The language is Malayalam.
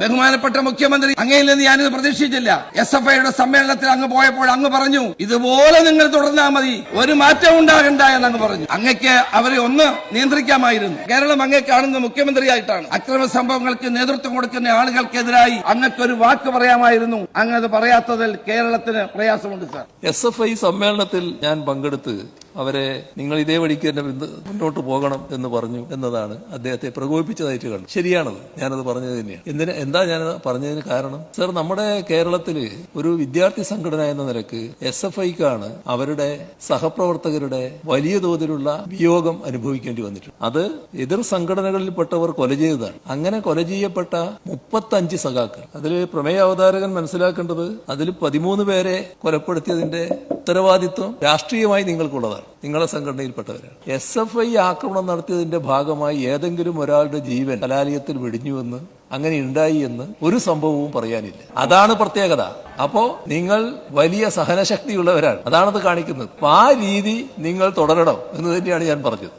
ബഹുമാനപ്പെട്ട മുഖ്യമന്ത്രി, അങ്ങയിൽ നിന്ന് ഞാനിത് പ്രതീക്ഷിച്ചില്ല. SFIയുടെ സമ്മേളനത്തിൽ അങ്ങ് പോയപ്പോൾ അങ്ങ് പറഞ്ഞു, ഇതുപോലെ നിങ്ങൾ തുടർന്നാൽ മതി, ഒരു മാറ്റം ഉണ്ടാകണ്ട എന്നങ്ങ് പറഞ്ഞു. അങ്ങക്ക് അവരെ ഒന്ന് നിയന്ത്രിക്കാമായിരുന്നു. കേരളം അങ്ങേ കാണുന്ന മുഖ്യമന്ത്രിയായിട്ടാണ്. അക്രമ സംഭവങ്ങൾക്ക് നേതൃത്വം കൊടുക്കുന്ന ആളുകൾക്കെതിരായി അങ്ങക്കൊരു വാക്ക് പറയാമായിരുന്നു. അങ്ങ് അത് പറയാത്തതിൽ കേരളത്തിന് പ്രയാസമുണ്ട് സാർ. SFI സമ്മേളനത്തിൽ ഞാൻ പങ്കെടുത്ത് അവരെ നിങ്ങൾ ഇതേ വഴിക്ക് തന്നെ മുന്നോട്ട് പോകണം എന്ന് പറഞ്ഞു എന്നതാണ് അദ്ദേഹത്തെ പ്രകോപിപ്പിച്ചതായിട്ട് കണ്ടു. ശരിയാണത്, ഞാനത് പറഞ്ഞത് തന്നെയാണ്. എന്താ ഞാൻ പറഞ്ഞതിന് കാരണം, സർ, നമ്മുടെ കേരളത്തില് ഒരു വിദ്യാർത്ഥി സംഘടന എന്ന നിലക്ക് SFIക്കാണ് അവരുടെ സഹപ്രവർത്തകരുടെ വലിയ തോതിലുള്ള വിയോഗം അനുഭവിക്കേണ്ടി വന്നിട്ടുണ്ട്. അത് എതിർ സംഘടനകളിൽപ്പെട്ടവർ കൊല ചെയ്തതാണ്. അങ്ങനെ കൊല ചെയ്യപ്പെട്ട 35 സഖാക്കൾ, അതിൽ പ്രമേയ അവതാരകൻ മനസ്സിലാക്കേണ്ടത് അതിൽ 13 പേരെ കൊലപ്പെടുത്തിയതിന്റെ ഉത്തരവാദിത്വം രാഷ്ട്രീയമായി നിങ്ങൾക്കുള്ളതാണ്, നിങ്ങളെ സംഘടനയിൽപ്പെട്ടവരാണ്. SFI ആക്രമണം നടത്തിയതിന്റെ ഭാഗമായി ഏതെങ്കിലും ഒരാളുടെ ജീവൻ കലാലയത്തിൽ വെടിഞ്ഞുവെന്ന്, അങ്ങനെ ഉണ്ടായി എന്ന് ഒരു സംഭവവും പറയാനില്ല. അതാണ് പ്രത്യേകത. അപ്പോ നിങ്ങൾ വലിയ സഹനശക്തിയുള്ളവരാണ്, അതാണത് കാണിക്കുന്നത്. ആ രീതി നിങ്ങൾ തുടരണം എന്ന് തന്നെയാണ് ഞാൻ പറഞ്ഞത്.